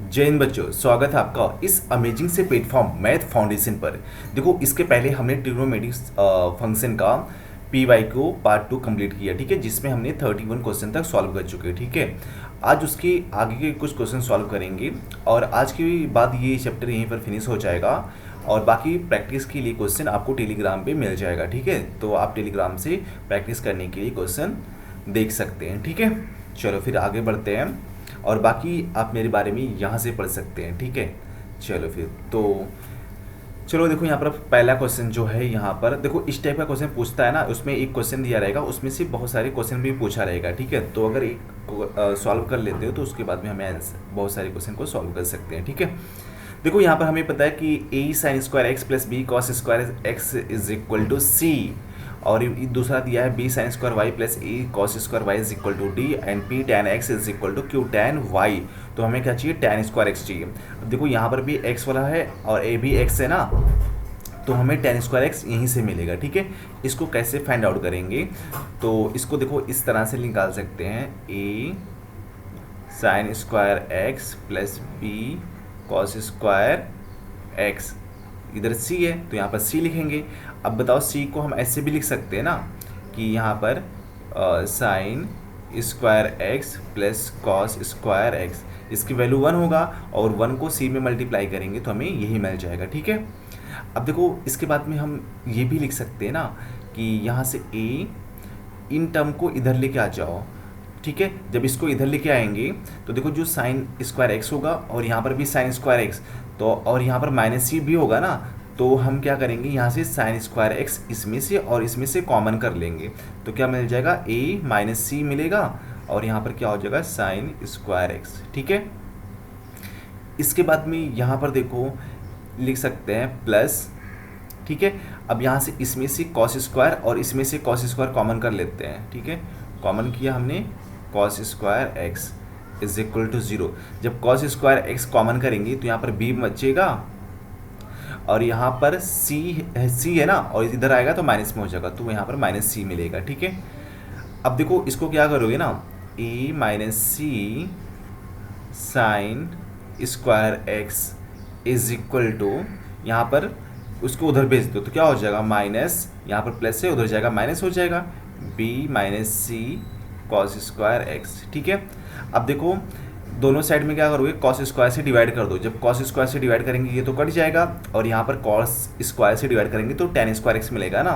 जय हिंद बच्चों, स्वागत है आपका इस अमेजिंग से प्लेटफॉर्म मैथ फाउंडेशन पर। देखो, इसके पहले हमने ट्रिग्नोमेट्रिक्स फंक्शन का पी वाई को पार्ट 2 कंप्लीट किया, ठीक है, जिसमें हमने 31 क्वेश्चन तक सॉल्व कर चुके हैं, ठीक है। आज उसके आगे के कुछ क्वेश्चन सॉल्व करेंगे और आज के बाद ये चैप्टर यहीं पर फिनिश हो जाएगा और बाकी प्रैक्टिस के लिए क्वेश्चन आपको टेलीग्राम पे मिल जाएगा, ठीक है। तो आप टेलीग्राम से प्रैक्टिस करने के लिए क्वेश्चन देख सकते हैं, ठीक है। चलो फिर आगे बढ़ते हैं और बाकी आप मेरे बारे में यहाँ से पढ़ सकते हैं, ठीक है। चलो फिर तो चलो देखो, यहाँ पर पहला क्वेश्चन जो है, यहाँ पर देखो इस टाइप का क्वेश्चन पूछता है ना, उसमें एक क्वेश्चन दिया रहेगा, उसमें से बहुत सारे क्वेश्चन भी पूछा रहेगा, ठीक है। तो अगर एक को सॉल्व कर लेते हो तो उसके बाद में हमें आंसर बहुत सारे क्वेश्चन को सॉल्व कर सकते हैं, ठीक है। देखो यहाँ पर हमें पता है कि a sine square x plus b cos square x is equal to c, और दूसरा दिया है b sine square y plus a cos square y is equal to d and p tan x is equal to q tan y. तो हमें क्या चाहिए? Tan square x चाहिए। अब देखो यहाँ पर भी एक्स वाला है और ए भी एक्स है ना, तो हमें टैन स्क्वायर एक्स यहीं से मिलेगा, ठीक है। इसको कैसे फाइंड आउट करेंगे? तो इसको देखो इस तरह से निकाल सकते हैं, a sine square x plus b cos square x, इधर सी है तो यहाँ पर सी लिखेंगे। अब बताओ, सी को हम ऐसे भी लिख सकते हैं ना कि यहाँ पर sign square x plus cos square x, इसकी वैल्यू 1 होगा और 1 को सी में मल्टीप्लाई करेंगे तो हमें यही मिल जाएगा, ठीक है। अब देखो इसके बाद में हम ये भी लिख सकते हैं ना कि यहाँ से ए इन टर्म को इधर लेके आ जाओ, ठीक है। जब इसको इधर लेके आएंगे तो देखो जो साइन स्क्वायर एक्स होगा और यहाँ पर भी साइन स्क्वायर एक्स, तो और यहाँ पर माइनस सी भी होगा ना, तो हम क्या करेंगे, यहाँ से साइन स्क्वायर एक्स इसमें से और इसमें से कॉमन कर लेंगे तो क्या मिल जाएगा? ए माइनस सी मिलेगा और यहाँ पर क्या हो जाएगा? साइन स्क्वायर एक्स, ठीक है। इसके बाद में यहाँ पर देखो लिख सकते हैं प्लस, ठीक है। अब यहाँ से इसमें से कॉस स्क्वायर और इसमें से कॉस स्क्वायर कॉमन कर लेते हैं, ठीक है। कॉमन किया हमने, cos square x is equal to 0। जब कॉस स्क्वायर एक्स कॉमन करेंगे तो यहाँ पर बी बचेगा और यहाँ पर सी है ना, और इधर आएगा तो माइनस में हो जाएगा, तो यहाँ पर माइनस सी मिलेगा, ठीक है। अब देखो इसको क्या करोगे ना, a minus c sine square x is equal to, यहाँ पर उसको उधर भेज दो तो क्या हो जाएगा? माइनस, यहाँ पर प्लस है, उधर जाएगा माइनस हो जाएगा, बी माइनस सी कॉस स्क्वायर एक्स, ठीक है। अब देखो दोनों साइड में क्या करोगे? कॉस स्क्वायर से डिवाइड कर दो। जब कॉस स्क्वायर से डिवाइड करेंगे ये तो कट जाएगा और यहाँ पर कॉस स्क्वायर से डिवाइड करेंगे तो टैन स्क्वायर एक्स मिलेगा ना,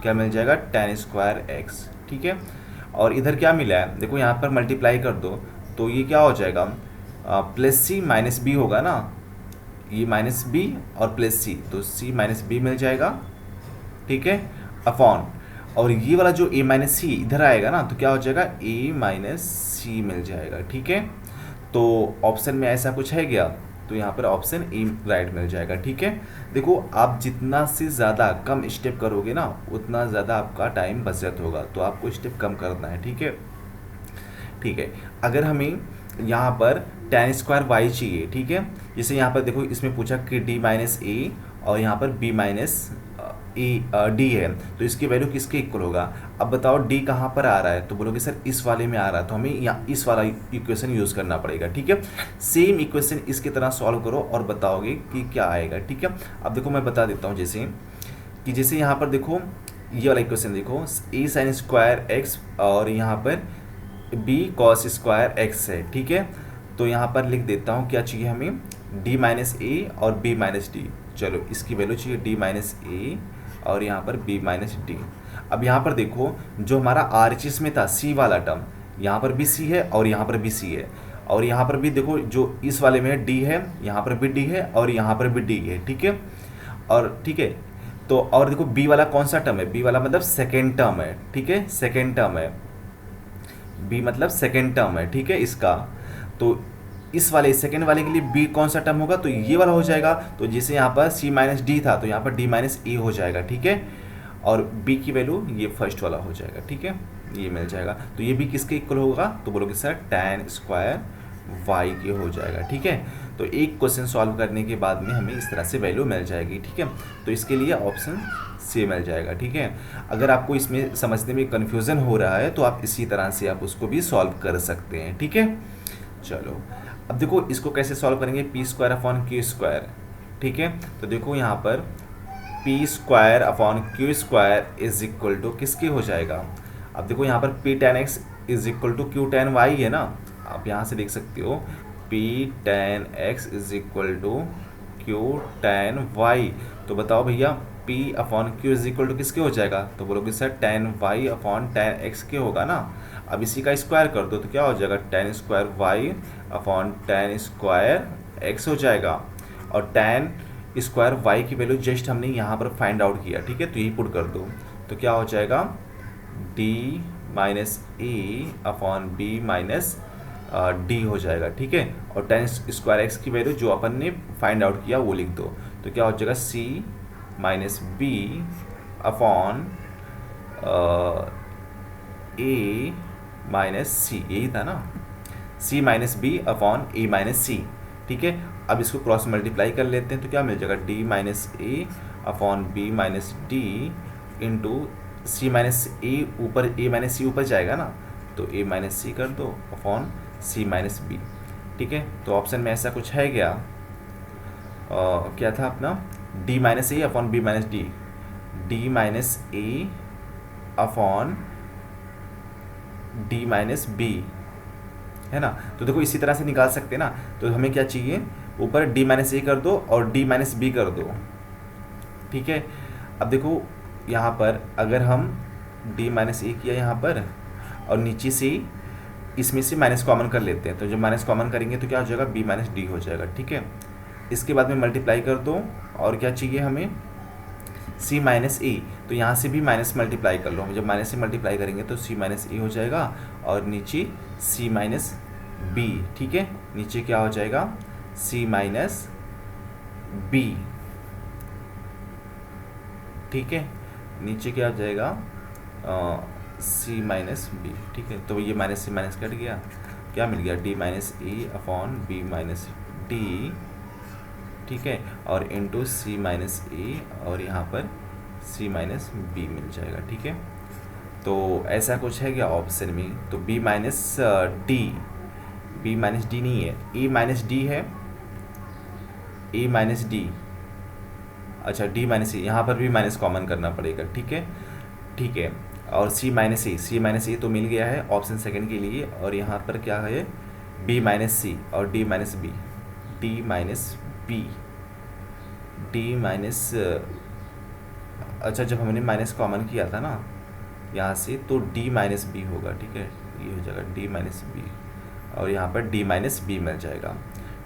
क्या मिल जाएगा? टैन स्क्वायर एक्स, ठीक है। और इधर क्या मिला है? देखो यहाँ पर मल्टीप्लाई कर दो तो ये क्या हो जाएगा? प्लस सी माइनस बी होगा ना, ये माइनस बी और प्लस सी, तो सी माइनस बी मिल जाएगा, ठीक है, अपॉन, और ये वाला जो ए माइनस सी इधर आएगा ना तो क्या हो जाएगा? ए माइनस सी मिल जाएगा, ठीक है। तो ऑप्शन में ऐसा कुछ है क्या? तो यहाँ पर ऑप्शन ए राइट मिल जाएगा, ठीक है। देखो आप जितना से ज़्यादा कम स्टेप करोगे ना उतना ज़्यादा आपका टाइम बचत होगा, तो आपको स्टेप कम करना है, ठीक है। ठीक है, अगर हमें यहाँ पर tan स्क्वायर वाई चाहिए, ठीक है। जैसे यहाँ पर देखो इसमें पूछा कि d माइनस ए और यहाँ पर b माइनस डी है, तो इसकी वैल्यू किसके इक्वल होगा? अब बताओ d कहाँ पर आ रहा है? तो बोलोगे सर इस वाले में आ रहा है, तो हमें यहाँ इस वाला इक्वेशन यूज़ करना पड़ेगा, ठीक है। सेम इक्वेशन इसकी तरह सॉल्व करो और बताओगे कि क्या आएगा, ठीक है। अब देखो मैं बता देता हूँ, जैसे यहाँ पर देखो ये वाला इक्वेशन देखो, ए साइन स्क्वायर एक्स और यहाँ पर बी कॉस स्क्वायर एक्स है, ठीक है। तो यहाँ पर लिख देता हूँ क्या चाहिए हमें? d माइनस ए और b माइनस डी। चलो इसकी वैल्यू चाहिए d माइनस ए और यहाँ पर b माइनस डी। अब यहाँ पर देखो जो हमारा RHS में था c वाला टर्म, यहाँ पर भी c है और यहाँ पर भी c है, और यहाँ पर भी देखो जो इस वाले में d है, यहाँ पर भी d है और यहाँ पर भी d है, ठीक है। और ठीक है, तो और देखो b वाला कौन सा टर्म है? b वाला मतलब सेकेंड टर्म है, ठीक है, सेकेंड टर्म है, b मतलब सेकेंड टर्म है, ठीक है इसका। तो इस वाले सेकेंड वाले के लिए b कौन सा टर्म होगा? तो ये वाला हो जाएगा। तो जैसे यहाँ पर c माइनस डी था तो यहाँ पर d माइनस ए हो जाएगा, ठीक है। और b की वैल्यू ये फर्स्ट वाला हो जाएगा, ठीक है, ये मिल जाएगा। तो ये भी किसके इक्वल होगा? तो बोलोगे सर tan स्क्वायर वाई के हो जाएगा, ठीक है। तो एक क्वेश्चन सॉल्व करने के बाद में हमें इस तरह से वैल्यू मिल जाएगी, ठीक है। तो इसके लिए ऑप्शन सी मिल जाएगा, ठीक है। अगर आपको इसमें समझने में कन्फ्यूज़न हो रहा है तो आप इसी तरह से आप उसको भी सॉल्व कर सकते हैं, ठीक है। चलो अब देखो इसको कैसे सॉल्व करेंगे, P square upon Q square, ठीक है। तो देखो यहाँ पर P square upon Q square is equal to किसके हो जाएगा, अब देखो यहाँ पर P tan x is equal to Q tan y है ना, आप यहाँ से देख सकते हो P tan x is equal to Q tan y. तो बताओ भैया P upon Q is equal to किसके हो जाएगा, तो बोलोगे sir tan y upon tan x के होगा ना। अब इसी का स्क्वायर कर दो तो क्या हो जाएगा, tan square y upon tan square x हो जाएगा। और टेन स्क्वायर वाई की वैल्यू जस्ट हमने यहाँ पर फाइंड आउट किया, ठीक है, तो यही पुट कर दो तो क्या हो जाएगा d minus a upon b minus D हो जाएगा, ठीक है। और टेन स्क्वायर एक्स की वैल्यू जो अपन ने फाइंड आउट किया वो लिख दो, तो क्या हो जाएगा सी माइनस बी अपॉन ए माइनस सी, यही था ना, सी माइनस बी अपॉन ए माइनस सी, ठीक है। अब इसको क्रॉस मल्टीप्लाई कर लेते हैं तो क्या मिल जाएगा d minus a upon b minus d into c minus a, ऊपर ए माइनस सी ऊपर जाएगा ना, तो ए माइनस सी कर दो अपॉन सी माइनस बी, ठीक है। तो ऑप्शन में ऐसा कुछ है क्या, क्या था अपना d minus a upon b minus d, d minus a upon d minus b, है ना। तो देखो इसी तरह से निकाल सकते हैं ना। तो हमें क्या चाहिए, ऊपर डी माइनस ए कर दो और डी माइनस बी कर दो, ठीक है। अब देखो यहाँ पर अगर हम डी माइनस ए किया यहाँ पर और नीचे से इसमें से माइनस कॉमन कर लेते हैं, तो जब माइनस कॉमन करेंगे तो क्या हो जाएगा बी माइनस डी हो जाएगा, ठीक है। इसके बाद में मल्टीप्लाई कर दो और क्या चाहिए हमें सी माइनस ए, तो यहाँ से भी माइनस मल्टीप्लाई कर लो, जब माइनस से मल्टीप्लाई करेंगे तो सी माइनस ए हो जाएगा और नीचे सी माइनस बी, ठीक है। नीचे क्या हो जाएगा सी माइनस बी, ठीक है। नीचे क्या हो जाएगा सी माइनस बी, ठीक है। तो ये माइनस से माइनस कट गया, क्या मिल गया D minus a upon b minus D, ठीक है, और इंटू सी माइनस ए और यहाँ पर सी माइनस बी मिल जाएगा, ठीक है। तो ऐसा कुछ है क्या ऑप्शन में, तो B minus D, B minus D नहीं है, ए माइनस डी है, ए माइनस डी, अच्छा डी माइनस ए, यहाँ पर भी माइनस कॉमन करना पड़ेगा, ठीक है, ठीक है। और सी माइनस ए, सी माइनस ए तो मिल गया है ऑप्शन सेकंड के लिए, और यहाँ पर क्या है बी माइनस सी और D minus B, D minus B, D minus, अच्छा जब हमने माइनस कॉमन किया था ना यहाँ से तो डी माइनस बी होगा, ठीक है, ये हो जाएगा डी माइनस बी और यहाँ पर डी माइनस बी मिल जाएगा,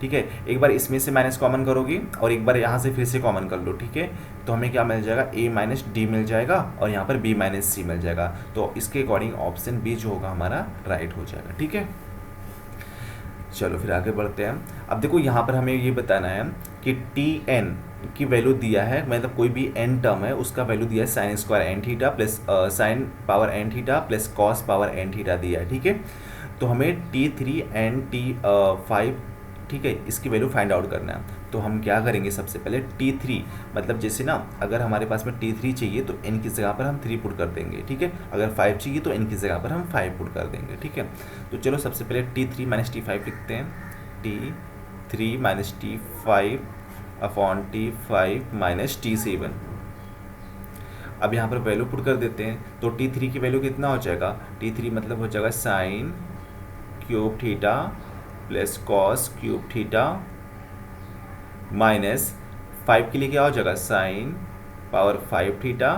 ठीक है। एक बार इसमें से माइनस कॉमन करोगी और एक बार यहाँ से फिर से कॉमन कर लो, ठीक है, तो हमें क्या मिल जाएगा ए माइनस डी मिल जाएगा और यहाँ पर बी माइनस सी मिल जाएगा। तो इसके अकॉर्डिंग ऑप्शन बी जो होगा हमारा राइट हो जाएगा, ठीक है। चलो फिर आगे बढ़ते हैं। अब देखो यहाँ पर हमें ये बताना है कि टी एन की वैल्यू दिया है, मतलब कोई भी एन टर्म है उसका वैल्यू दिया है sine square n theta plus sine power n theta plus cos power n theta दिया है, ठीक है। तो हमें T three and T five, ठीक है, इसकी वैल्यू फाइंड आउट करना है। तो हम क्या करेंगे सबसे पहले टी थ्री, मतलब जैसे ना अगर हमारे पास में टी थ्री चाहिए तो एन की जगह पर हम थ्री पुट कर देंगे, ठीक है। अगर फाइव चाहिए तो एन की जगह पर हम फाइव पुट कर देंगे, ठीक है। तो चलो सबसे पहले T three minus T five लिखते हैं, T three minus T five upon T five minus T seven. अब यहाँ पर वैल्यू पुट कर देते हैं, तो टी थ्री की वैल्यू कितना हो जाएगा, टी थ्री मतलब हो जाएगा sine cube theta plus cos cube theta minus five के लिए क्या हो जाएगा साइन पावर फाइव थीटा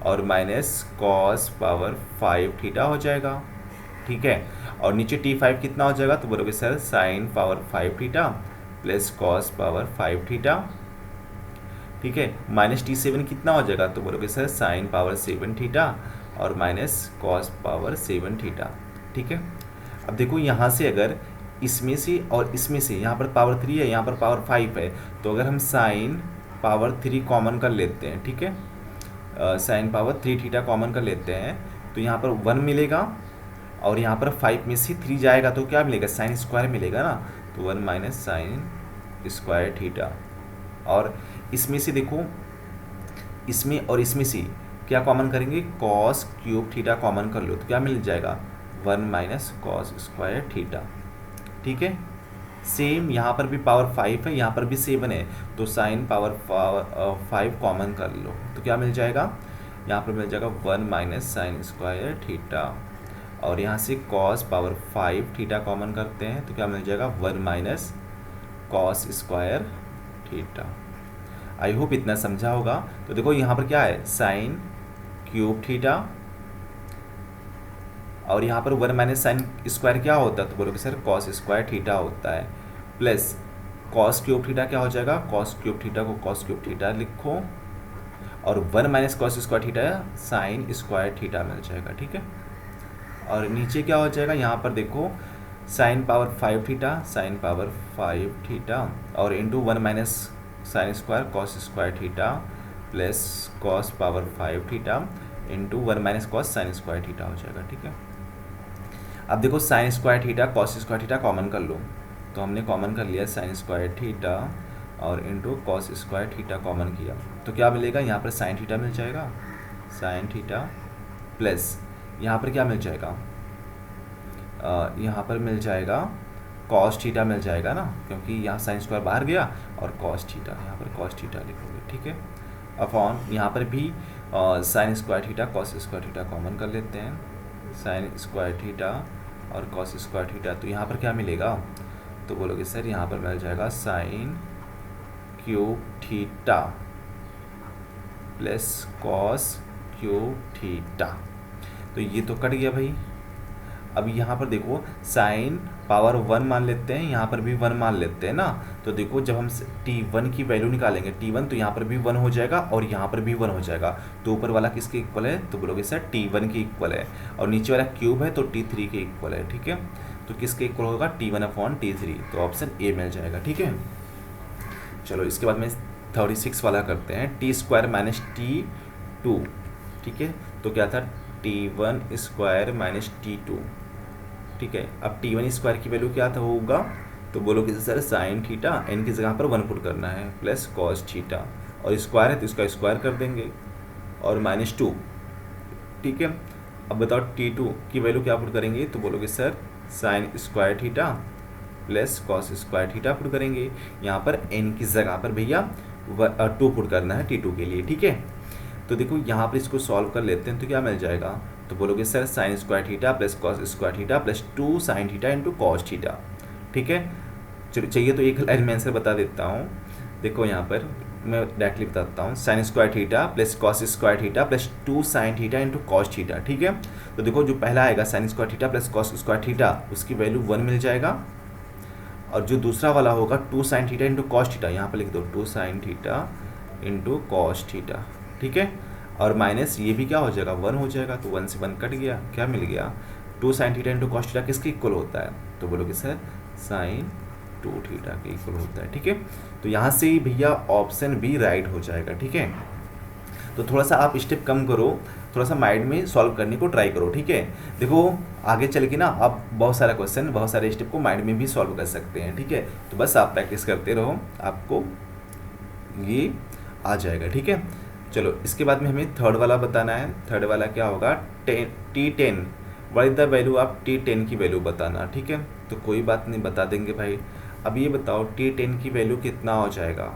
और minus cos power five theta हो जाएगा, ठीक है। और नीचे टी फाइव कितना हो जाएगा, तो बोलोगे sir sine power five theta plus cos power five theta, ठीक है। माइनस टी सेवन कितना हो जाएगा, तो बोलोगे sir sine power seven theta और minus cos power seven theta, ठीक है। अब देखो यहाँ से अगर इसमें से और इसमें से यहाँ पर पावर थ्री है, यहाँ पर पावर फाइव है, तो अगर हम साइन पावर थ्री कॉमन कर लेते हैं, ठीक है, sine power three theta common कर लेते हैं तो यहाँ पर वन मिलेगा और यहाँ पर फाइव में से थ्री जाएगा तो क्या मिलेगा साइन स्क्वायर मिलेगा ना, तो one minus sine square theta. और इसमें से देखो इसमें और इसमें से क्या कॉमन करेंगे, कॉस क्यूब थीटा कॉमन कर लो तो क्या मिल जाएगा one minus cos square theta, ठीक है। सेम यहाँ पर भी पावर 5 है, यहाँ पर भी 7 है, तो साइन पावर 5 कॉमन कर लो तो क्या मिल जाएगा, यहाँ पर मिल जाएगा 1 माइनस साइन स्क्वायर थीटा, और यहाँ से कॉस पावर 5 थीटा कॉमन करते हैं तो क्या मिल जाएगा 1 minus cos square theta. I hope इतना समझा होगा। तो देखो यहाँ पर क्या है, साइन क्यूब थीटा, और यहाँ पर 1 माइनस साइन स्क्वायर क्या होता है, तो बोलोगे सर कॉस स्क्वायर थीटा होता है, प्लस कॉस क्यूब थीटा क्या हो जाएगा, कॉस क्यूब थीटा को कॉस क्यूब थीटा लिखो, और 1 minus cos square theta sine square theta मिल जाएगा, ठीक है। और नीचे क्या हो जाएगा, यहाँ पर देखो sine power 5 theta, sine power 5 theta, और into 1 minus sine square cos square theta plus cos power 5 theta into 1 minus cos sine square theta हो जाएगा, ठीक है। अब देखो sine square theta cos square theta common कर लो, तो हमने कॉमन कर लिया साइन स्क्वायर थीटा और into cos square theta common किया तो क्या मिलेगा, यहाँ पर साइन थीटा मिल जाएगा, साइन थीटा प्लस यहाँ पर क्या मिल जाएगा, यहाँ पर मिल जाएगा कॉस थीटा मिल जाएगा ना, क्योंकि यहाँ साइन स्क्वायर बाहर गया, और कॉस थीटा यहाँ पर कॉस थीटा लिखोगे, ठीक है। अपॉन यहाँ पर भी sign square theta cos square theta common कर लेते हैं, साइन स्क्वायर थीटा और कॉस स्क्वायर थीटा, तो यहाँ पर क्या मिलेगा, तो बोलोगे सर यहाँ पर मिल जाएगा sine cube theta plus cos cube theta, तो ये तो कट गया भाई। अब यहाँ पर देखो साइन पावर 1 मान लेते हैं, यहाँ पर भी 1 मान लेते हैं ना, तो देखो जब हम t1 की वैल्यू निकालेंगे t1 तो यहाँ पर भी 1 हो जाएगा और यहाँ पर भी 1 हो जाएगा, तो ऊपर वाला किसके इक्वल है, तो बोलोगे सर t1 के इक्वल है, और नीचे वाला क्यूब है तो t3 के इक्वल है, ठीक है। तो किसके इक्वल होगा, t1/t3, तो ऑप्शन ए मिल जाएगा, ठीक है। चलो इसके बाद में 36 वाला करते हैं, टी स्क्वायर माइनस t2, ठीक है। तो क्या था t1 स्क्वायर माइनस t2, ठीक है। अब t1 स्क्वायर की वैल्यू क्या था होगा, तो बोलोगे सर साइन थीटा, एन की जगह पर 1 पुट करना है, प्लस कॉस थीटा, और स्क्वायर है तो इसका स्क्वायर कर देंगे, और -2, ठीक है। अब बताओ t2 की वैल्यू क्या पुट करेंगे, तो बोलोगे sir sign square theta plus cos square theta put करेंगे, यहाँ पर एन की जगह पर भैया 2 पुट करना है t2 के लिए, ठीक है। तो देखो यहाँ पर इसको सॉल्व कर लेते हैं तो क्या मिल जाएगा, तो बोलोगे sir sign square theta plus cos square theta plus 2 sine theta into cos theta, ठीक है। चलिए चाहिए तो एक लाइन में आंसर बता देता हूँ, देखो यहाँ पर मैं डायरेक्टली बताता हूँ, sign square theta plus cos square theta plus 2 sine theta into cos theta, ठीक है। तो देखो जो पहला आएगा sign square theta plus cos square theta, उसकी वैल्यू 1 मिल जाएगा, और जो दूसरा वाला होगा 2 sine theta into cos theta, यहाँ पर लिख दो 2 sine theta into cos theta, ठीक है। और माइनस ये भी क्या हो जाएगा 1 हो जाएगा, तो 1 से 1 कट गया, क्या मिल गया 2 sine theta into cos theta किसके इक्वल होता है, तो बोलोगे सर साइन 2 थीटा के इक्वल होता है, ठीक है। तो यहाँ से ही भैया ऑप्शन बी राइट हो जाएगा, ठीक है। तो थोड़ा सा आप स्टेप कम करो, थोड़ा सा माइंड में सॉल्व करने को ट्राई करो, ठीक है। देखो आगे चल के ना आप बहुत सारा क्वेश्चन, बहुत सारे स्टेप को माइंड में भी सॉल्व कर सकते हैं, ठीक है। तो बस आप प्रैक्टिस करते रहो, आपको ये आ जाएगा, ठीक है। चलो इसके बाद में हमें थर्ड वाला बताना है, थर्ड वाला क्या होगा, t10 what is the value of t10 की वैल्यू बताना, ठीक है। तो कोई बात नहीं, बता देंगे भाई। अब ये बताओ t10 की वैल्यू कितना हो जाएगा,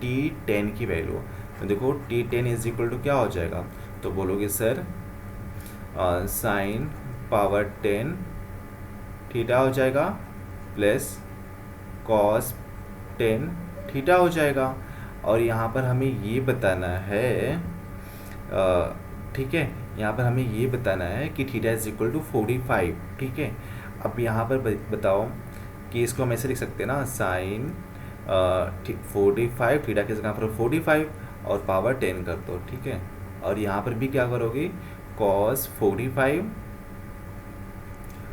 t10 की वैल्यू, तो देखो t10 इज इक्वल टू क्या हो जाएगा, तो बोलोगे सर साइन पावर 10 थीटा हो जाएगा प्लस कॉस 10 थीटा हो जाएगा, और यहाँ पर हमें ये बताना है, ठीक है, यहाँ पर हमें ये बताना है कि थीटा इज इक्वल टू 45, ठीक है। अब यहाँ पर बताओ कि इसको हम ऐसे लिख सकते हैं ना, साइन 45 थीटा की जगह पर 45 और पावर 10 कर दो, ठीक है। और यहाँ पर भी क्या करोगे, कॉस 45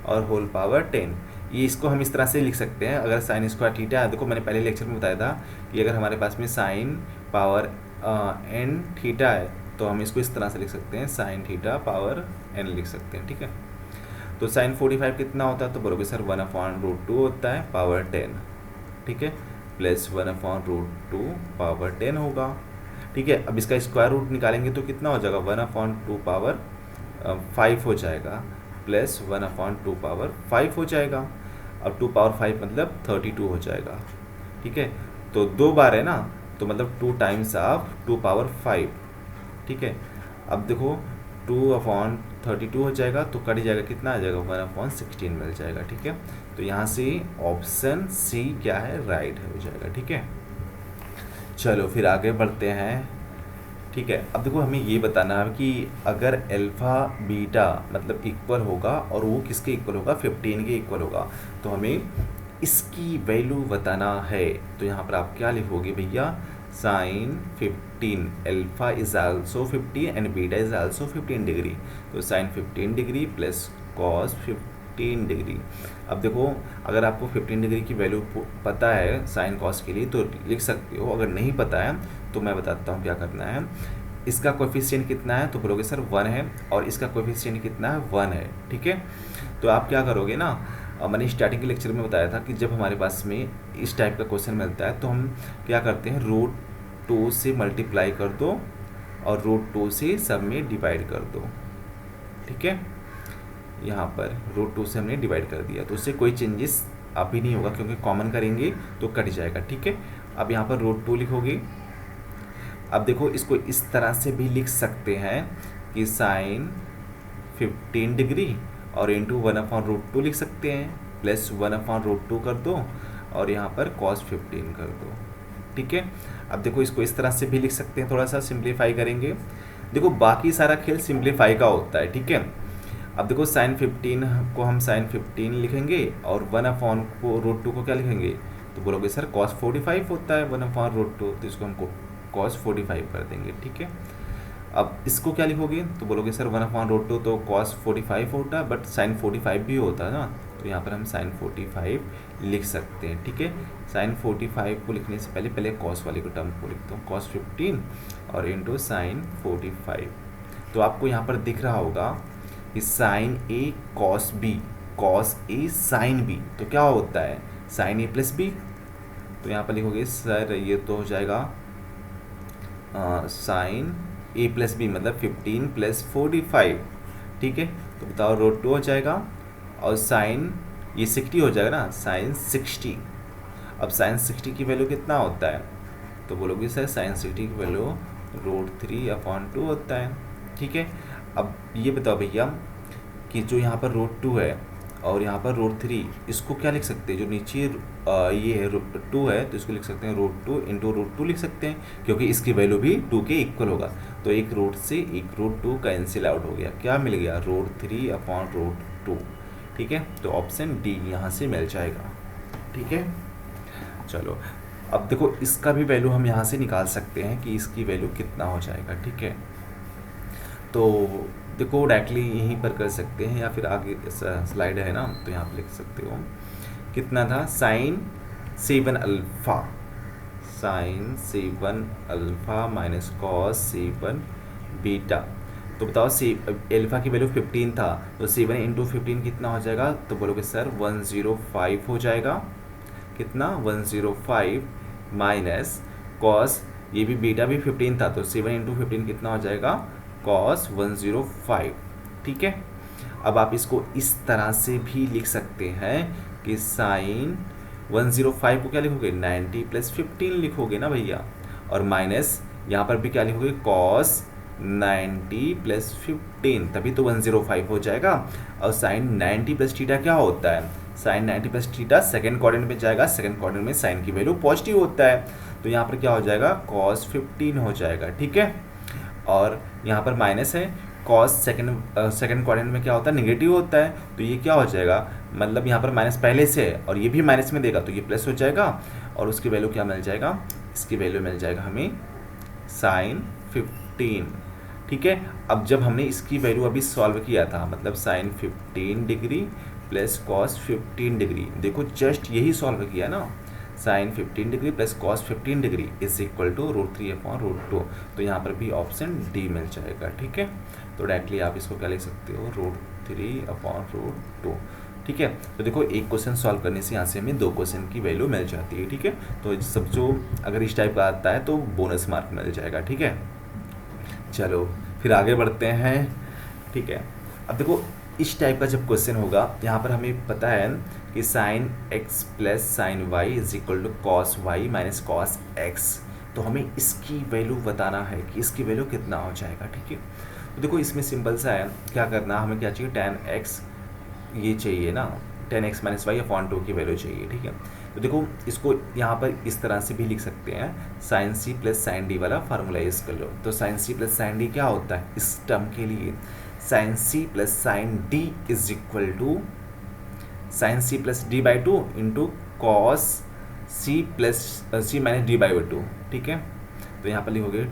और होल पावर 10, ये इसको हम इस तरह से लिख सकते हैं। अगर साइन स्क्वायर थीटा है, देखो मैंने पहले लेक्चर में बताया था कि अगर हमारे पास में साइन पावर n थीटा है तो हम इसको इस तरह से लिख सकते हैं, साइन थीटा पावर n लिख सकते हैं, ठीक है। तो साइन 45 कितना होता है, तो बोलोगे सर 1/√2 होता है पावर 10, ठीक है, प्लस 1/√2 पावर 10 होगा, ठीक है। अब इसका स्क्वायर रूट निकालेंगे तो कितना हो जाएगा, 1/2 पावर 5 हो जाएगा, प्लस 1/2 पावर 5 हो जाएगा। अब 2 पावर 5 मतलब 32 हो जाएगा, ठीक है। तो 2 बार है ना, तो मतलब 2 टाइम्स ऑफ 2 पावर 5, ठीक है। अब देखो 2/32 हो जाएगा, तो कट जाएगा, कितना आ जाएगा, 1/16 मिल जाएगा, ठीक है। तो यहाँ से ऑप्शन सी क्या है, राइट हो जाएगा, ठीक है। चलो फिर आगे बढ़ते हैं, ठीक है। अब देखो हमें ये बताना है कि अगर अल्फ़ा बीटा मतलब इक्वल होगा और वो किसके इक्वल होगा, 15 के इक्वल होगा, तो हमें इसकी वैल्यू बताना है। तो यहाँ पर आप क्या लिखोगे भैया, sine 15 alpha is also 15 and beta is also 15 degree, तो sine 15 degree plus cos 15 degree. अब देखो अगर आपको 15 डिग्री की वैल्यू पता है साइन कॉस के लिए तो लिख सकते हो, अगर नहीं पता है तो मैं बताता हूँ क्या करना है। इसका कोएफिशिएंट कितना है, तो बोलोगे सर 1 है, और इसका कोएफिशिएंट कितना है, 1 है, ठीक है। तो आप क्या करोगे ना, मैंने स्टार्टिंग के लेक्चर में बताया था कि जब हमारे पास में इस टाइप का क्वेश्चन मिलता है तो हम क्या करते हैं, √2 से मल्टीप्लाई कर दो और √2 से सब में डिवाइड कर दो, ठीक है। यहाँ पर √2 से हमने डिवाइड कर दिया, तो उससे कोई चेंजेस अभी नहीं होगा क्योंकि कॉमन करेंगे तो कट जाएगा, ठीक है। अब यहाँ पर √2 लिखोगे। अब देखो इसको इस तरह से भी लिख सकते हैं कि साइन 15 डिग्री और इंटू 1/√2 लिख सकते हैं, प्लस 1/√2 कर दो और यहाँ पर cos 15 कर दो, ठीक है। अब देखो इसको इस तरह से भी लिख सकते हैं, थोड़ा सा सिंप्लीफाई करेंगे। देखो बाकी सारा खेल सिंप्लीफाई का होता है, ठीक है। अब देखो साइन 15 को हम साइन 15 लिखेंगे और 1/√2 को क्या लिखेंगे, तो बोलोगे सर cos 45 होता है 1/√2, तो इसको हम cos 45 कर देंगे, ठीक है। अब इसको क्या लिखोगे, तो बोलोगे सर 1/√2 तो cos 45 होता है, बट साइन 45 भी होता है ना, तो यहाँ पर हम साइन 45 लिख सकते हैं, ठीक है। साइन 45 को लिखने से पहले पहले cos वाले को टर्म को लिखता हूँ, cos 15 और इंटू साइन 45। तो आपको यहाँ पर दिख रहा होगा कि साइन ए cos ए साइन बी, तो क्या होता है साइन ए प्लस बी। तो यहाँ पर लिखोगे सर ये तो हो जाएगा साइन ए प्लस बी मतलब 15 प्लस 45, ठीक है। तो बताओ √2 हो जाएगा और साइन ये 60 हो जाएगा ना, साइन 60। अब साइन 60 की वैल्यू कितना होता है, तो बोलोगे सर साइन 60 की वैल्यू √3/2 होता है, ठीक है। अब ये बताओ भैया कि जो यहाँ पर √2 है और यहाँ पर √3, इसको क्या लिख सकते हैं, जो नीचे ये है √2 है तो इसको लिख सकते हैं √2 इंटू √2 लिख सकते हैं, क्योंकि इसकी वैल्यू भी 2 के इक्वल होगा। तो एक रूट से एक √2 कैंसिल आउट हो गया, क्या मिल गया, √3/√2, ठीक है। तो ऑप्शन डी यहाँ से मिल जाएगा, ठीक है। चलो अब देखो इसका भी वैल्यू हम यहाँ से निकाल सकते हैं कि इसकी वैल्यू कितना हो जाएगा, ठीक है। तो देखो डायरेक्टली यहीं पर कर सकते हैं या फिर आगे स्लाइड है ना, तो यहाँ पर लिख सकते हो कितना था, sine 7 alpha minus cos 7 beta. तो बताओ अल्फ़ा की वैल्यू 15 था, तो 7 इंटू 15 कितना हो जाएगा, तो बोलोगे सर 105 हो जाएगा, कितना 105 माइनस कॉस ये भी बीटा भी 15 था, तो 7 इंटू 15 कितना हो जाएगा, कॉस 105, ठीक है। अब आप इसको इस तरह से भी लिख सकते हैं कि साइन 105 को क्या लिखोगे, 90 प्लस 15 लिखोगे ना भैया, और माइनस यहाँ पर भी क्या लिखोगे, कॉस 90 प्लस 15, तभी तो 105 हो जाएगा। और साइन 90 प्लस थीटा क्या होता है, sine 90 plus theta second quadrant में जाएगा, सेकेंड क्वाड्रेंट में साइन की वैल्यू पॉजिटिव होता है, तो यहाँ पर क्या हो जाएगा, कॉस 15 हो जाएगा, ठीक है। और यहाँ पर माइनस है, कॉस सेकेंड क्वाड्रेंट में क्या होता है, नेगेटिव होता है, तो ये क्या हो जाएगा, मतलब यहाँ पर माइनस पहले से है और ये भी माइनस में देगा तो ये प्लस हो जाएगा, और उसकी वैल्यू क्या मिल जाएगा, इसकी वैल्यू मिल जाएगा हमें साइन 15, ठीक है। अब जब हमने इसकी वैल्यू अभी सॉल्व किया था, मतलब sine 15 degree plus cos 15 degree, देखो जस्ट यही सॉल्व किया ना, sine 15 degree plus cos 15 degree is equal to √3/√2, तो यहाँ पर भी ऑप्शन डी मिल जाएगा, ठीक है। तो डायरेक्टली आप इसको क्या लिख सकते हो, √3/√2, ठीक है। तो देखो एक क्वेश्चन सॉल्व करने से यहाँ से हमें 2 क्वेश्चन की वैल्यू मिल जाती है, ठीक है। तो सब जो अगर इस टाइप का आता है तो बोनस मार्क मिल जाएगा, ठीक है। चलो फिर आगे बढ़ते हैं, ठीक है। अब देखो इस टाइप का जब क्वेश्चन होगा, यहाँ पर हमें पता है कि sine x plus sine y is equal to cos y minus cos x, तो हमें इसकी वैल्यू बताना है कि इसकी वैल्यू कितना हो जाएगा। ठीक है, तो देखो इसमें सिंपल सा है, क्या करना हमें, क्या चाहिए, tan x ये चाहिए ना, tan x minus y upon 2 की वैल्यू चाहिए। ठीक है, तो देखो इसको यहाँ पर इस तरह से भी लिख सकते हैं, sine C plus sine D वाला फार्मूला यूज़ कर लो। तो sine C plus sine D क्या होता है इस टर्म के लिए, sine C plus sine D is equal to sine C plus D by two into cos C plus C minus D by 2। ठीक है, तो यहाँ पर लिखोगे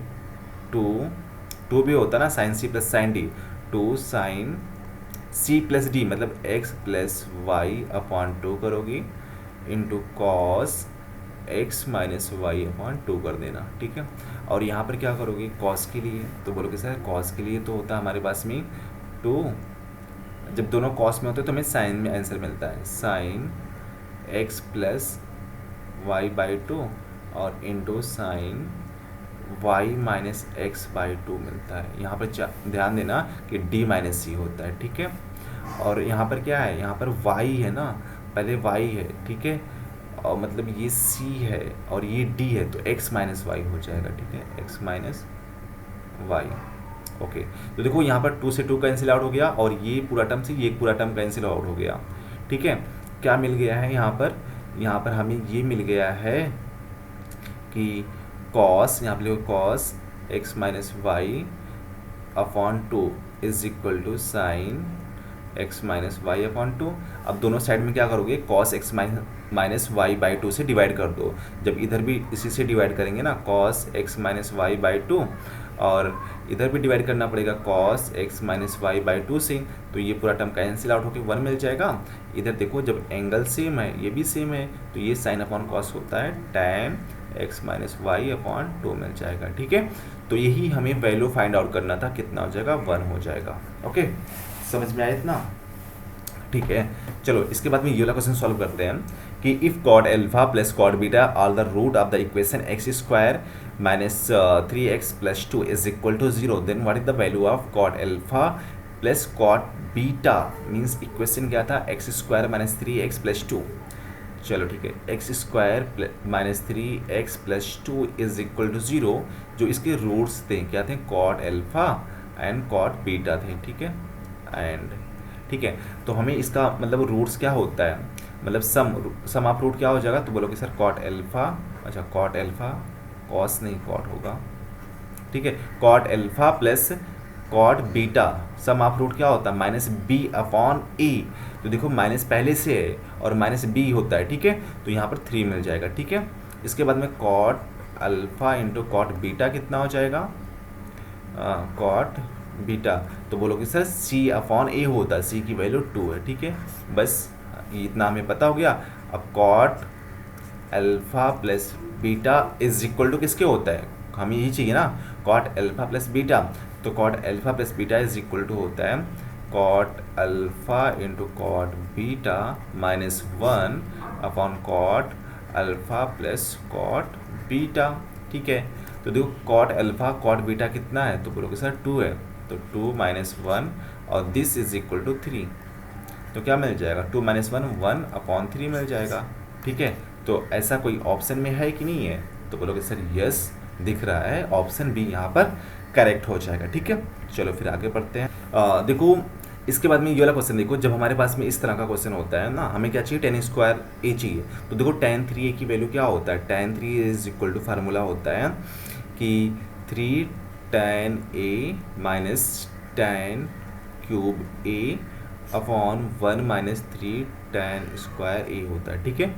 टू भी होता ना sine C plus sine D, two sine C plus D मतलब एक्स प्लस वाई अपॉन 2 करोगी into cos x minus y upon 2 कर देना। ठीक है, और यहाँ पर क्या करोगे कॉस के लिए, तो बोलोगे सर कॉस के लिए तो होता है हमारे पास में 2, जब दोनों कॉस में होते हैं तो हमें साइन में आंसर मिलता है, sine x plus y by 2 और into sine y minus x by 2 मिलता है। यहाँ पर ध्यान देना कि डी माइनस सी होता है। ठीक है, और यहाँ पर क्या है, यहाँ पर वाई है ना, पहले वाई है। ठीक है, और मतलब ये सी है और ये डी है, तो एक्स माइनस वाई हो जाएगा। ठीक है, एक्स माइनस वाई। ओके, तो देखो यहाँ पर 2 से 2 कैंसिल आउट हो गया और ये पूरा टर्म से ये पूरा टर्म कैंसिल आउट हो गया। ठीक है, क्या मिल गया है यहाँ पर हमें ये मिल गया है कि कॉस, यहाँ पर लिखो cos x minus y upon 2 is equal to sine x minus y upon 2। अब दोनों साइड में क्या करोगे, cos x minus y by 2 से डिवाइड कर दो। जब इधर भी इसी से डिवाइड करेंगे ना, cos x minus y by 2, और इधर भी डिवाइड करना पड़ेगा cos x minus y by 2 से, तो ये पूरा टर्म कैंसिल आउट होकर 1 मिल जाएगा। इधर देखो जब एंगल सेम है, ये भी सेम है, तो ये साइन अपॉन कॉस होता है tan x minus y upon 2 मिल जाएगा। ठीक है, तो यही हमें वैल्यू फाइंड आउट करना था, कितना हो जाएगा 1 हो जाएगा। ओके, समझ में आया इतना? ठीक है, चलो इसके बाद में ये वाला क्वेश्चन सॉल्व करते हैं कि if cot alpha plus cot beta are the root of the equation x square minus 3x plus 2 is equal to 0, then what is the value of cot alpha plus cot beta. Means equation क्या था, x square minus 3x plus 2। चलो ठीक है, x square minus 3x plus 2 is equal to 0, जो इसके roots थे क्या थे, cot alpha and cot beta थे। ठीक है, एंड ठीक है, तो हमें इसका मतलब रूट्स क्या होता है, मतलब सम ऑफ रूट क्या हो जाएगा, तो बोलोगे सर कॉट एल्फा, अच्छा कॉट एल्फा, कॉस नहीं कॉट होगा। ठीक है, cot alpha plus cot beta, sum of root क्या होता है, माइनस बी अपॉन ए। तो देखो माइनस पहले से है और माइनस बी होता है। ठीक है, तो यहाँ पर 3 मिल जाएगा। ठीक है, इसके बाद में cot alpha into cot beta कितना हो जाएगा, कॉट बीटा, तो बोलोगे सर सी अपॉन ए होता है, सी की वैल्यू 2 है। ठीक है, बस इतना हमें पता हो गया। अब cot alpha plus beta is equal to किसके होता है, हमें यही चाहिए ना, कॉट अल्फा प्लस बीटा, तो cot alpha plus beta is equal to होता है cot alpha into cot beta minus 1 upon cot alpha plus cot beta. ठीक है, तो देखो कॉट अल्फा कॉट बीटा कितना है, तो बोलोगे सर 2 है, तो 2 माइनस 1 और दिस इज इक्वल टू 3, तो क्या मिल जाएगा, 2 माइनस 1 1 अपॉन 3 मिल जाएगा। ठीक है, तो ऐसा कोई ऑप्शन में है कि नहीं है, तो बोलोगे सर यस दिख रहा है, ऑप्शन बी यहाँ पर करेक्ट हो जाएगा। ठीक है, चलो फिर आगे बढ़ते हैं। देखो इसके बाद में ये वाला क्वेश्चन देखो, जब हमारे पास में इस तरह का क्वेश्चन होता है ना, हमें क्या चाहिए, tan स्क्वायर ए चाहिए। तो देखो tan 3a की वैल्यू क्या होता है, tan 3 is equal to formula होता है कि 3 tan a minus tan cube a upon 1 minus 3 tan square a होता है। ठीक है,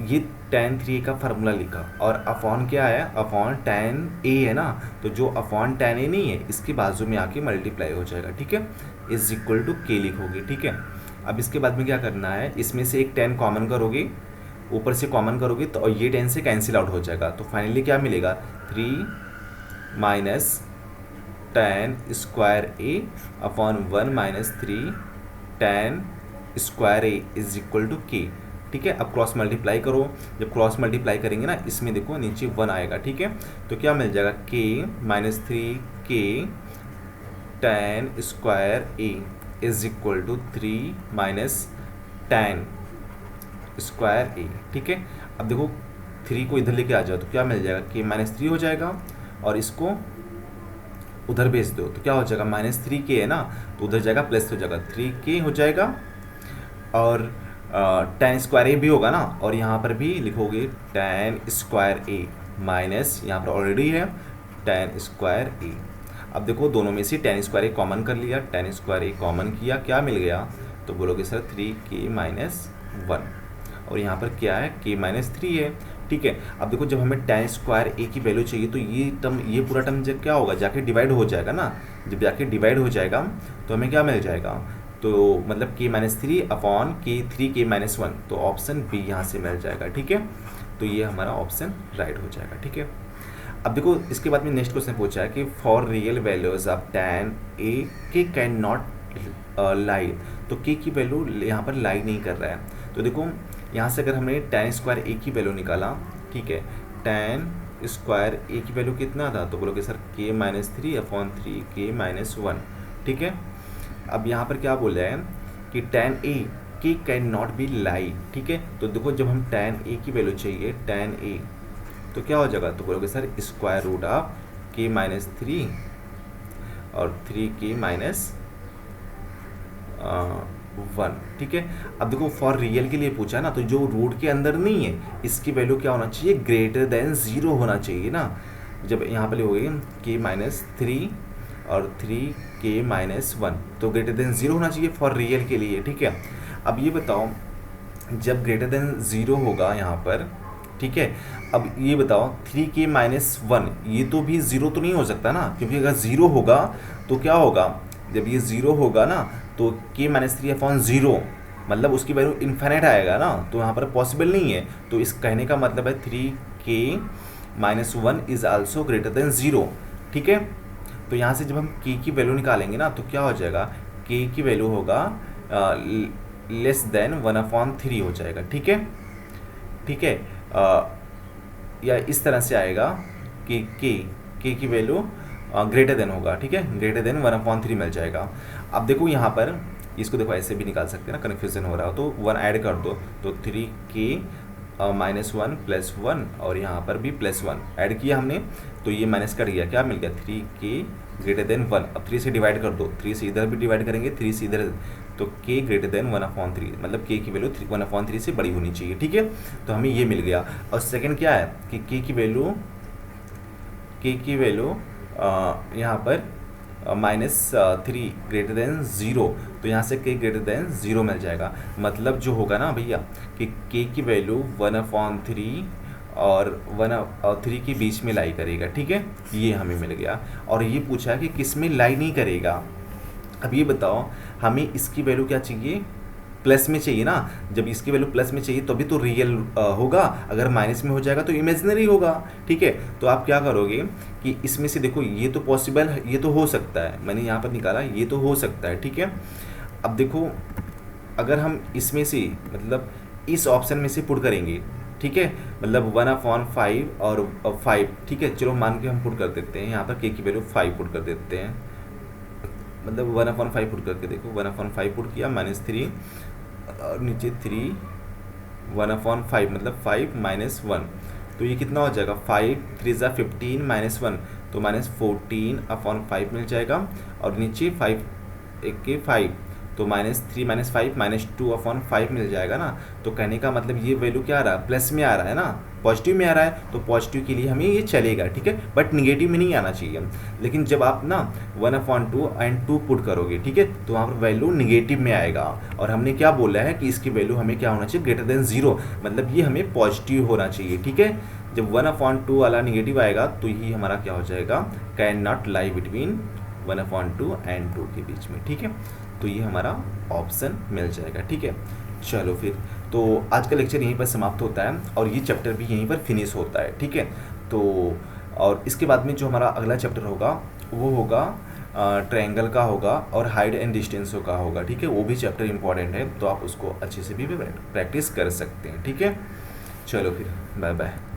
ये tan 3 का फार्मूला लिखा और अपॉन क्या है, अपॉन tan a है ना, तो जो अपॉन tan a नहीं है इसके बाजू में आके मल्टीप्लाई हो जाएगा। ठीक है, इज इक्वल टू k लिखोगे। ठीक है, अब इसके बाद में क्या करना है, इसमें से एक tan कॉमन करोगे, ऊपर से कॉमन करोगे तो ये tan से कैंसिल आउट हो जाएगा, तो फाइनली क्या मिलेगा, 3 minus tan square a upon 1 minus 3 tan square a is equal to k। ठीक है, अब क्रॉस मल्टीप्लाई करो, जब क्रॉस मल्टीप्लाई करेंगे ना, इसमें देखो नीचे 1 आएगा। ठीक है, तो क्या मिल जाएगा, k minus 3 k tan square a is equal to 3 minus tan square a, ठीक है। अब देखो 3 को इधर लेके आ जाओ तो क्या मिल जाएगा, k माइनस 3 हो जाएगा, और इसको उधर भेज दो तो क्या हो जाएगा, माइनस 3k है ना, तो उधर जाएगा प्लस हो जाएगा, 3k हो जाएगा, और tan स्क्वायर ए भी होगा ना, और यहाँ पर भी लिखोगे tan स्क्वायर ए माइनस, यहाँ पर ऑलरेडी है tan स्क्वायर ए। अब देखो दोनों में से tan स्क्वायर ए कॉमन कर लिया, tan स्क्वायर ए कॉमन किया, क्या मिल गया, तो बोलोगे सर 3k माइनस 1, और यहाँ पर क्या है, k माइनस 3 है, ठीक है। अब देखो जब हमें tan स्क्वायर ए की वैल्यू चाहिए तो ये टर्म, ये पूरा टर्म जब क्या होगा, जाके डिवाइड हो जाएगा ना, जब जाके डिवाइड हो जाएगा तो हमें क्या मिल जाएगा, तो मतलब k minus 3 upon k 3k minus 1, तो ऑप्शन बी यहाँ से मिल जाएगा, ठीक है। तो ये हमारा ऑप्शन राइट हो जाएगा, ठीक है। अब देखो इसके बाद में नेक्स्ट क्वेश्चन पूछा है कि for real values of tan a k can not lie, तो k की वैल्यू यहाँ पर लाई नहीं कर रहा है। तो देखो यहाँ से अगर हमने tan स्क्वायर a की वैल्यू निकाला, ठीक है, tan स्क्वायर a की वैल्यू कितना था, तो बोलोगे sir k minus 3 upon 3k minus 1, ठीक है। अब यहाँ पर क्या बोल रहा है कि tan a k can not be lie, ठीक है। तो देखो जब हम tan a की वैल्यू चाहिए, tan a तो क्या हो जाएगा, तो बोलोगे sir square root of k minus 3 और 3k माइनस 1, ठीक है। अब देखो फॉर रियल के लिए पूछा ना, तो जो रूट के अंदर नहीं है इसकी वैल्यू क्या होना चाहिए, ग्रेटर देन 0 होना चाहिए ना। जब यहाँ पर लिखोगे k माइनस 3 और 3k माइनस 1, तो ग्रेटर देन 0 होना चाहिए फॉर रियल के लिए, ठीक है। अब ये बताओ जब ग्रेटर देन 0 होगा यहाँ पर, ठीक है। अब ये बताओ 3k माइनस 1, ये तो भी 0 तो नहीं हो सकता ना, क्योंकि अगर 0 होगा तो क्या होगा, जब ये 0 होगा ना तो k माइनस 3 अपॉन 0, मतलब उसकी वैल्यू इन्फिनिट आएगा ना, तो यहाँ पर पॉसिबल नहीं है। तो इस कहने का मतलब है 3k minus 1 is also greater than 0, ठीक है। तो यहाँ से जब हम k की वैल्यू निकालेंगे ना, तो क्या हो जाएगा, k की वैल्यू होगा लेस देन 1/3 हो जाएगा, ठीक है, ठीक है। या इस तरह से आएगा कि k की वैल्यू ग्रेटर देन होगा, ठीक है, ग्रेटर देन 1/3 मिल जाएगा। अब देखो यहाँ पर इसको देखो ऐसे भी निकाल सकते हैं ना, कन्फ्यूजन हो रहा हो तो 1 ऐड कर दो, तो 3k माइनस 1 प्लस 1, और यहाँ पर भी प्लस 1 ऐड किया हमने, तो ये माइनस कर गया, क्या मिल गया, 3k ग्रेटर देन 1। अब 3 से डिवाइड कर दो, 3 से इधर भी डिवाइड करेंगे, 3 से इधर, तो k ग्रेटर देन 1/3, मतलब k की वैल्यू 1/3 से बड़ी होनी चाहिए, ठीक है। तो हमें ये मिल गया। और सेकंड क्या है कि k की वैल्यू यहाँ पर -3 ग्रेटर देन 0, तो यहाँ से k ग्रेटर देन 0 मिल जाएगा। मतलब जो होगा ना भैया कि k की वैल्यू 1/3 और 1 और 3 के बीच में लाई करेगा, ठीक है, ये हमें मिल गया। और ये पूछा है कि किस में लाई नहीं करेगा। अब ये बताओ हमें इसकी वैल्यू क्या चाहिए, प्लस में चाहिए ना, जब इसकी वैल्यू प्लस में चाहिए तभी तो रियल होगा, अगर माइनस में हो जाएगा तो इमेजिनरी होगा, ठीक है। तो आप क्या करोगे कि इसमें से देखो ये तो पॉसिबल है, ये तो हो सकता है, मैंने यहाँ पर निकाला ये तो हो सकता है, ठीक है। अब देखो अगर हम इसमें से मतलब इस ऑप्शन में से पुट करेंगे, ठीक है, मतलब 1/5 और 5, ठीक है, चलो मान के हम पुट कर देते हैं, यहाँ पर k की वैल्यू 5 पुट कर देते हैं, मतलब 1/5 पुट करके देखो, 1/5 पुट किया, -3 और नीचे 3, 1/5 मतलब 5 माइनस 1, तो ये कितना हो जाएगा, 5 3 = 15 माइनस 1, तो -14/5 मिल जाएगा, और नीचे 5 1 के 5, तो -3 - 5 -2/5 मिल जाएगा ना। तो कहने का मतलब ये वैल्यू क्या आ रहा है, प्लस में आ रहा है ना, पॉजिटिव में आ रहा है, तो पॉजिटिव के लिए हमें ये चलेगा, ठीक है, बट निगेटिव में नहीं आना चाहिए। लेकिन जब आप ना 1/2 एंड 2 पुट करोगे, ठीक है, तो वहाँ पर वैल्यू निगेटिव में आएगा। और हमने क्या बोला है कि इसकी वैल्यू हमें क्या होना चाहिए, ग्रेटर देन 0, मतलब ये हमें पॉजिटिव होना चाहिए, ठीक है। जब 1/2 वाला निगेटिव आएगा तो ये हमारा क्या हो जाएगा, can not lie between 1/2 and 2 के बीच में, ठीक है। तो ये हमारा ऑप्शन मिल जाएगा, ठीक है। चलो फिर तो आज का लेक्चर यहीं पर समाप्त होता है और ये चैप्टर भी यहीं पर फिनिश होता है, ठीक है। तो और इसके बाद में जो हमारा अगला चैप्टर होगा वो होगा ट्रायंगल का होगा और हाइट एंड डिस्टेंस का होगा, ठीक है। वो भी चैप्टर इंपॉर्टेंट है, तो आप उसको अच्छे से भी प्रैक्टिस कर सकते हैं, ठीक है। चलो फिर बाय बाय।